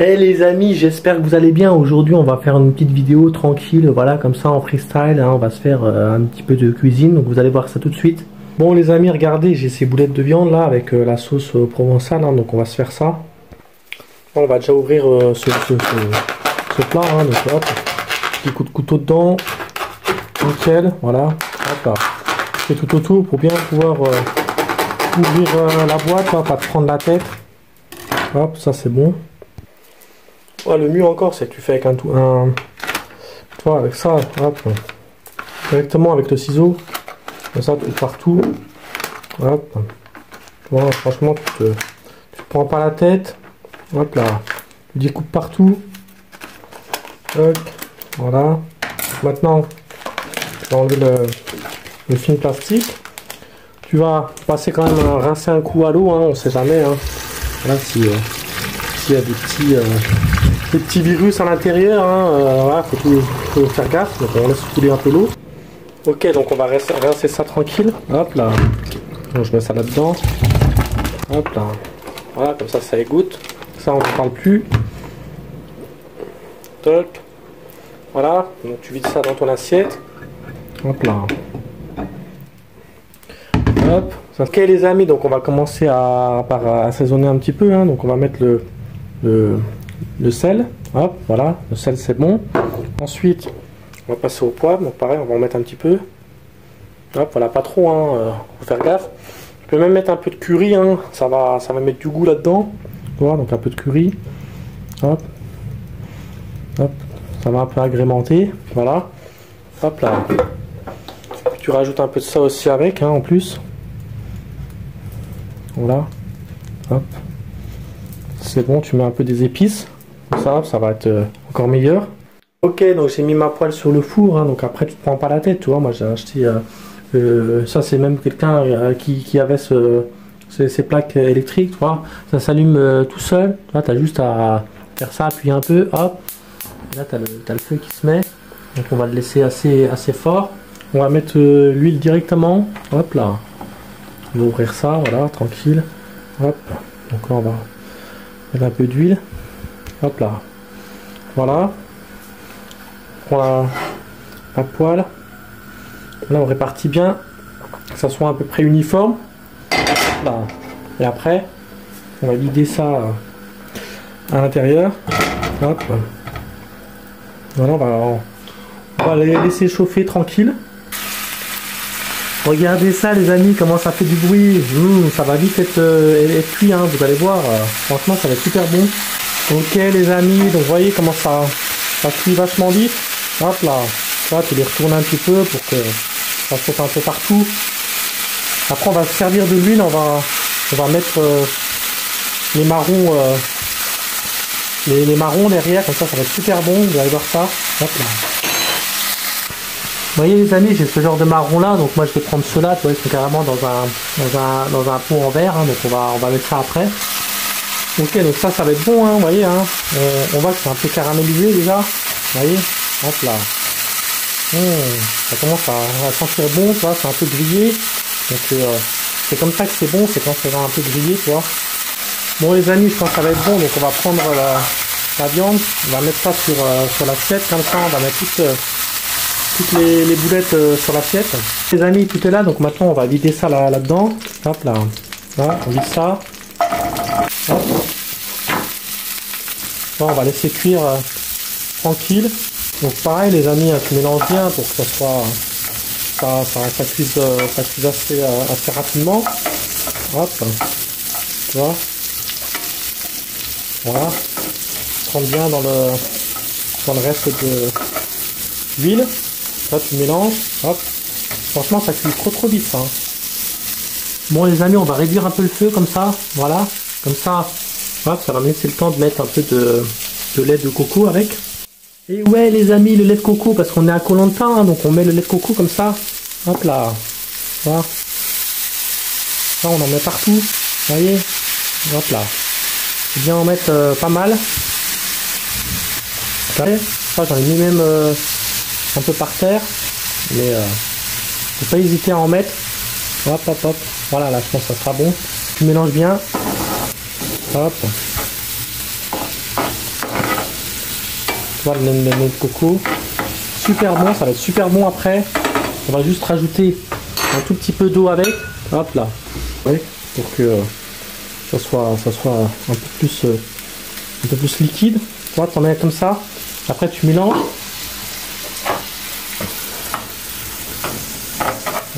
Hey les amis, j'espère que vous allez bien. Aujourd'hui on va faire une petite vidéo tranquille, voilà, comme ça en freestyle, hein. On va se faire un petit peu de cuisine, donc vous allez voir ça tout de suite. Bon les amis, regardez, j'ai ces boulettes de viande là avec la sauce provençale, hein, donc on va se faire ça. On va déjà ouvrir ce plat, hein, donc hop, petit coup de couteau dedans, nickel, voilà, hop là. Je fais tout autour pour bien pouvoir ouvrir la boîte, hein, pas te prendre la tête. Hop, ça c'est bon. Ouais, le mieux encore, c'est que tu fais avec tu vois, avec ça, hop, directement avec le ciseau, comme ça, tout partout, hop, tu vois, franchement, tu te prends pas la tête, hop là, tu découpes partout, hop, voilà. Maintenant, tu vas enlever le film plastique, tu vas passer quand même à rincer un coup à l'eau, hein, on sait jamais, hein, voilà, s'il y a des petits virus à l'intérieur, hein, voilà, faut faire gaffe, donc on laisse couler un peu l'eau. Ok, donc on va rincer ça tranquille, hop là, donc je mets ça là-dedans, hop là, voilà, comme ça égoutte, ça on ne parle plus, toc, voilà, donc tu vides ça dans ton assiette, hop là, hop, ok les amis, donc on va commencer par assaisonner un petit peu, hein, donc on va mettre le sel, hop, voilà, le sel c'est bon. Ensuite, on va passer au poivre, donc pareil, on va en mettre un petit peu. Hop, voilà, pas trop, hein, faut faire gaffe. Je peux même mettre un peu de curry, hein, ça va mettre du goût là-dedans. Voilà, donc un peu de curry. Hop, hop, ça va un peu agrémenter, voilà. Hop là. Puis tu rajoutes un peu de ça aussi avec, hein, en plus. Voilà, hop. C'est bon, tu mets un peu des épices, ça va être encore meilleur. Ok, donc j'ai mis ma poêle sur le four, hein, donc après tu te prends pas la tête, tu vois, moi j'ai acheté, ça c'est même quelqu'un qui avait ces plaques électriques, tu vois, ça s'allume tout seul, tu vois, t'as juste à faire ça, appuyer un peu, hop, et là t'as le feu qui se met, donc on va le laisser assez fort, on va mettre l'huile directement, hop là, on va ouvrir ça, voilà, tranquille, hop, donc là on va mettre un peu d'huile, hop là, voilà, on prend la poêle, là on répartit bien, que ça soit à peu près uniforme, là. Et après on va vider ça à l'intérieur, hop, voilà, on va les laisser chauffer tranquille. Regardez ça les amis, comment ça fait du bruit, ça va vite être cuit, hein, vous allez voir, franchement ça va être super bon. Ok les amis, donc vous voyez comment ça cuit vachement vite, hop là, là tu les retournes un petit peu pour que ça saute un peu partout. Après on va se servir de l'huile, on va mettre les marrons, les marrons derrière, comme ça va être super bon, vous allez voir ça, hop là. Vous voyez les amis, j'ai ce genre de marron là, donc moi je vais prendre ceux-là, tu vois, ils sont carrément dans un pot en verre, hein, donc on va mettre ça après. Ok, donc ça va être bon, hein, vous voyez, hein, on voit que c'est un peu caramélisé déjà, vous voyez, hop là. Ça commence à sentir bon, tu vois, c'est un peu grillé, donc c'est comme ça que c'est bon, c'est quand c'est un peu grillé, tu vois. Bon les amis, je pense que ça va être bon, donc on va prendre la viande, on va mettre ça sur l'assiette, comme ça on va mettre toutes les boulettes sur l'assiette. Les amis, tout est là, donc maintenant on va vider ça là-dedans. Hop là, voilà, on vide ça. Hop. Bon, on va laisser cuire tranquille. Donc pareil les amis, tu mélanges bien pour que ça soit ça cuise assez rapidement. Hop, tu vois. Voilà. Tu rentres bien dans le reste de l'huile. Là tu mélanges, hop, franchement ça cuit trop vite ça, hein. Bon les amis, on va réduire un peu le feu comme ça, voilà, comme ça, hop, ça va me laisser le temps de mettre un peu de lait de coco avec. Et ouais les amis, le lait de coco, parce qu'on est à Koh-Lanta, hein, donc on met le lait de coco comme ça, hop là, voilà. Là on en met partout, vous voyez, hop là, faut bien en mettre pas mal. Ça j'en ai mis même un peu par terre, mais faut pas hésiter à en mettre. Hop hop hop, voilà, là je pense que ça sera bon. Tu mélanges bien, hop, Tu vois, le noix de coco. Super bon, ça va être super bon après. On va juste rajouter un tout petit peu d'eau avec. Hop là. Ouais, pour que ça soit un peu plus liquide. Tu vois, t'en mets comme ça. Après, tu mélanges.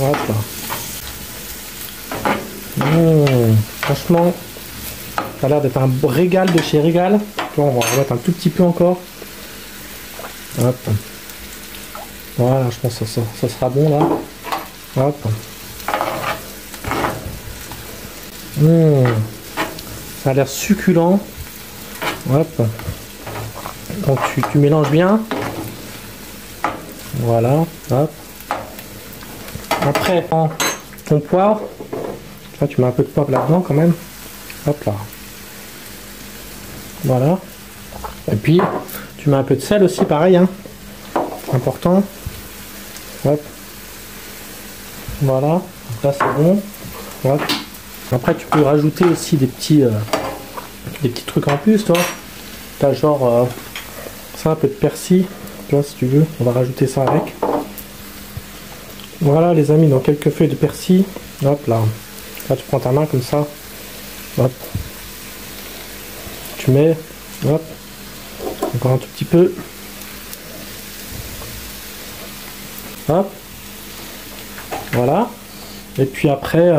Hop là. Franchement, ça a l'air d'être un régal de chez Régal. On va en mettre un tout petit peu encore. Hop. Voilà, je pense que ça sera bon là. Hop. Ça a l'air succulent. Hop. Donc tu mélanges bien. Voilà. Hop. Après, ton poivre. Tu mets un peu de poivre là-dedans quand même. Hop là. Voilà. Et puis, tu mets un peu de sel aussi, pareil. Hein. Important. Hop. Voilà. Là, c'est bon. Hop. Après, tu peux rajouter aussi des petits trucs en plus, toi. Tu as genre ça, un peu de persil. Tu vois, si tu veux, on va rajouter ça avec. Voilà, les amis, donc quelques feuilles de persil. Hop là. Là, tu prends ta main comme ça. Hop. Tu mets. Hop. Encore un tout petit peu. Hop. Voilà. Et puis après,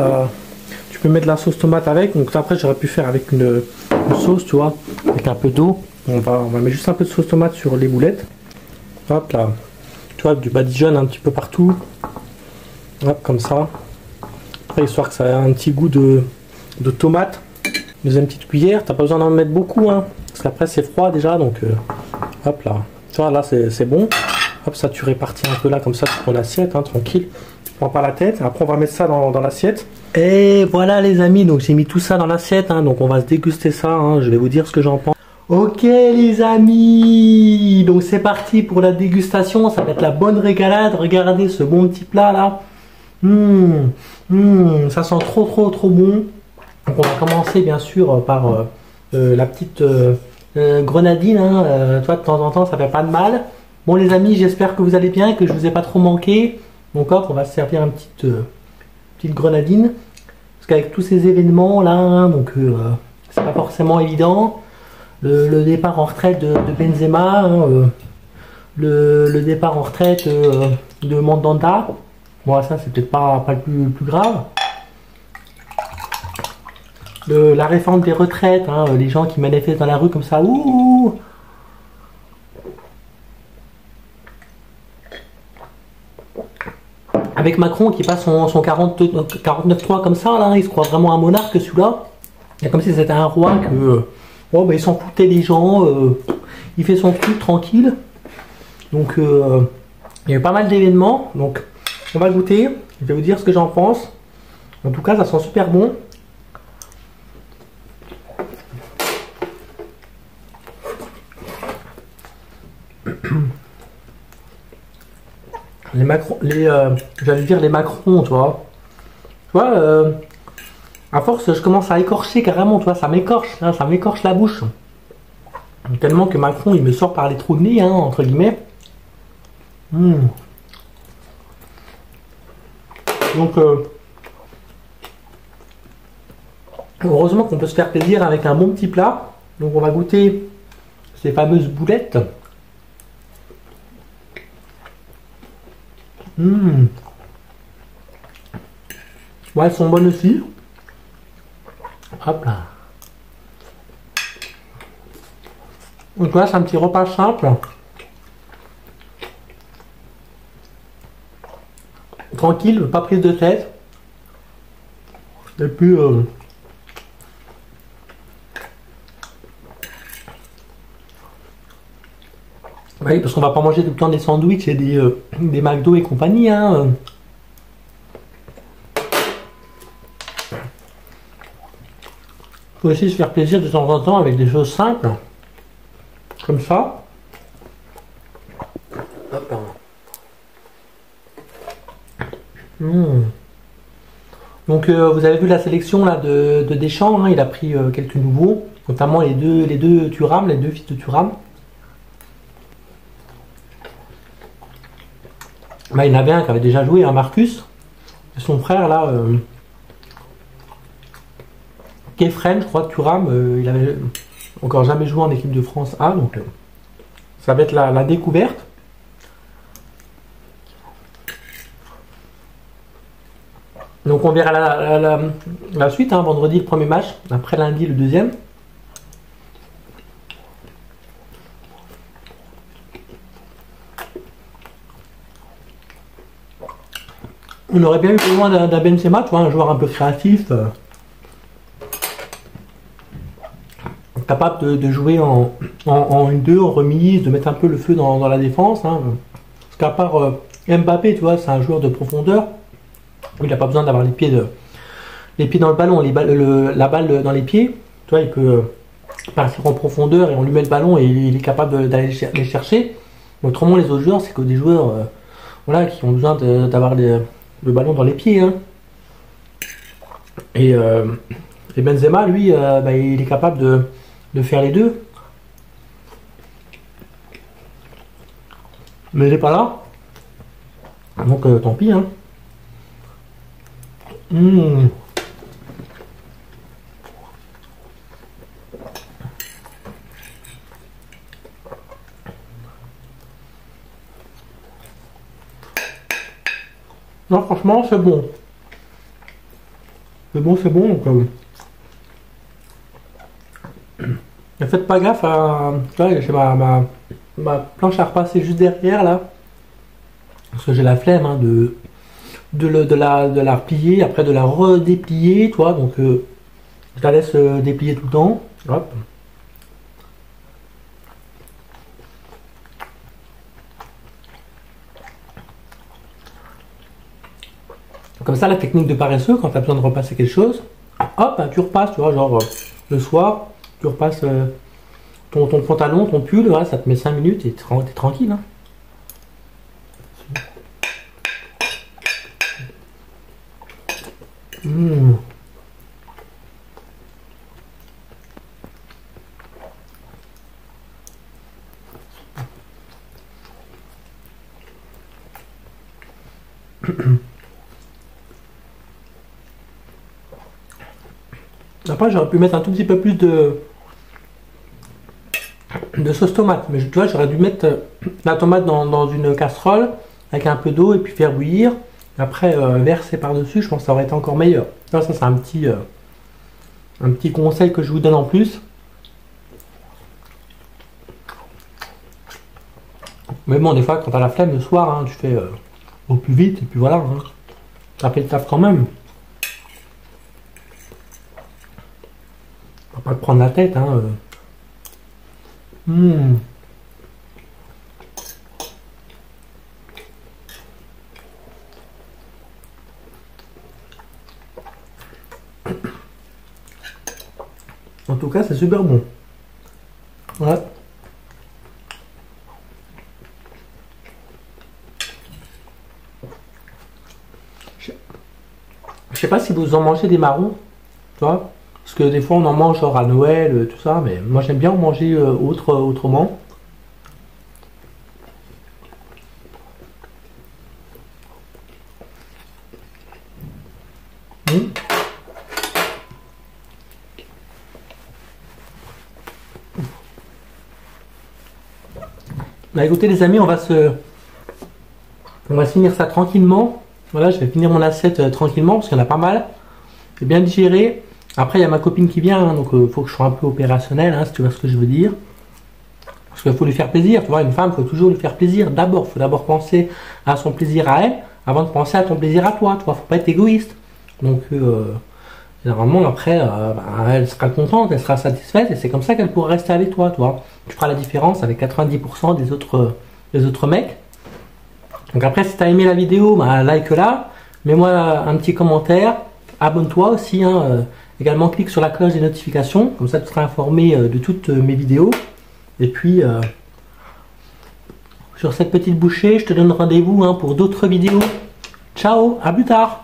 tu peux mettre de la sauce tomate avec. Donc après, j'aurais pu faire avec une sauce, tu vois, avec un peu d'eau. On va mettre juste un peu de sauce tomate sur les boulettes. Hop là. Tu vois, du badigeonne un petit peu partout. Hop, comme ça. Après, histoire que ça ait un petit goût de tomate. Deuxième petite cuillère. T'as pas besoin d'en mettre beaucoup, hein. Parce qu'après, c'est froid déjà. Donc, hop là. Tu vois, là, c'est bon. Hop, ça, tu répartis un peu là, comme ça, sur ton assiette, hein, tranquille. Tu prends pas la tête. Après, on va mettre ça dans l'assiette. Et voilà, les amis. Donc, j'ai mis tout ça dans l'assiette. Hein, donc, on va se déguster ça. Hein, je vais vous dire ce que j'en pense. Ok, les amis. Donc, c'est parti pour la dégustation. Ça va être la bonne régalade. Regardez ce bon petit plat là. Ça sent trop bon. Donc, on va commencer bien sûr par la petite grenadine. Hein. Toi, de temps en temps, ça fait pas de mal. Bon, les amis, j'espère que vous allez bien et que je vous ai pas trop manqué. Donc hop, on va se servir une petite grenadine. Parce qu'avec tous ces événements là, hein, donc c'est pas forcément évident. Le départ en retraite de Benzema, hein, le départ en retraite de Mandanda. Bon, ça c'est peut-être pas le plus grave. La réforme des retraites, hein, les gens qui manifestent dans la rue comme ça. Ouh. Avec Macron qui passe son 49.3 comme ça, là, il se croit vraiment un monarque celui-là. C'est comme si c'était un roi que il s'en foutait des gens, il fait son truc tranquille. Donc il y a eu pas mal d'événements, donc on va goûter, je vais vous dire ce que j'en pense. En tout cas, ça sent super bon. J'allais dire les Macron, tu vois. Tu vois, à force, je commence à écorcher carrément, tu vois, ça m'écorche, hein, ça m'écorche la bouche. Tellement que Macron, il me sort par les trous de nez, hein, entre guillemets. Donc, heureusement qu'on peut se faire plaisir avec un bon petit plat. Donc, on va goûter ces fameuses boulettes. Ouais, elles sont bonnes aussi. Hop là. Donc voilà, c'est un petit repas simple. Tranquille, pas prise de tête. Et puis oui, parce qu'on va pas manger tout le temps des sandwichs et des McDo et compagnie, hein. Faut aussi se faire plaisir de temps en temps avec des choses simples. Comme ça. Hop. Donc vous avez vu la sélection là de Deschamps, hein, il a pris quelques nouveaux, notamment les deux Thuram, les deux fils de Thuram. Bah, il y en avait un qui avait déjà joué, Marcus. Et son frère là, Kefren, je crois, Thuram, il avait encore jamais joué en équipe de France A, donc ça va être la découverte. Donc on verra la suite, hein, vendredi le premier match, après lundi le deuxième. On aurait bien eu besoin d'un Benzema, tu vois, un joueur un peu créatif, capable de jouer en 1-2, en remise, de mettre un peu le feu dans la défense. Hein. Parce qu'à part Mbappé, tu vois, c'est un joueur de profondeur. Il n'a pas besoin d'avoir les pieds dans le ballon, la balle dans les pieds. Tu vois, il peut partir en profondeur et on lui met le ballon et il est capable d'aller les chercher. Autrement, les autres joueurs, c'est que des joueurs voilà, qui ont besoin d'avoir le ballon dans les pieds. Hein. Et Benzema, lui, bah, il est capable de faire les deux. Mais il n'est pas là. Donc tant pis. Hein. Non, franchement, c'est bon. C'est bon, c'est bon. Donc, ne faites pas gaffe à. J'ai ma planche à repasser juste derrière là. Parce que j'ai la flemme hein, de la replier, après de la redéplier, toi. Donc, je la laisse déplier tout le temps. Hop. Comme ça, la technique de paresseux, quand tu as besoin de repasser quelque chose, hop, tu repasses, tu vois, genre le soir, tu repasses ton pantalon, ton pull, voilà, ça te met 5 minutes et tu es tranquille. Hein. Après, j'aurais pu mettre un tout petit peu plus de sauce tomate, mais tu vois, j'aurais dû mettre la tomate dans une casserole avec un peu d'eau et puis faire bouillir. Après, verser par-dessus, je pense que ça aurait été encore meilleur. Ça c'est un petit conseil que je vous donne en plus. Mais bon, des fois, quand tu as la flemme le soir, hein, tu fais au plus vite et puis voilà. Hein, ça fait le taf quand même. On va pas te prendre la tête. Hein, En tout cas, c'est super bon. Ouais. Je sais pas si vous en mangez des marrons, tu vois. Parce que des fois on en mange genre à Noël, tout ça, mais moi j'aime bien en manger autrement. Bah écoutez les amis, on va se finir ça tranquillement. Voilà, je vais finir mon assiette tranquillement parce qu'il y en a pas mal. C'est bien digéré. Après, il y a ma copine qui vient, hein, donc il faut que je sois un peu opérationnel, hein, si tu vois ce que je veux dire. Parce qu'il faut lui faire plaisir. Tu vois, une femme, il faut toujours lui faire plaisir. D'abord, il faut d'abord penser à son plaisir à elle, avant de penser à ton plaisir à toi. Tu vois, faut pas être égoïste. Donc, normalement, après, elle sera contente, elle sera satisfaite, et c'est comme ça qu'elle pourra rester avec toi. Tu vois, tu feras la différence avec 90% des autres mecs. Donc après, si tu as aimé la vidéo, bah, like-la, mets-moi un petit commentaire, abonne-toi aussi, hein, également clique sur la cloche des notifications, comme ça tu seras informé de toutes mes vidéos. Et puis, sur cette petite bouchée, je te donne rendez-vous hein, pour d'autres vidéos. Ciao, à plus tard.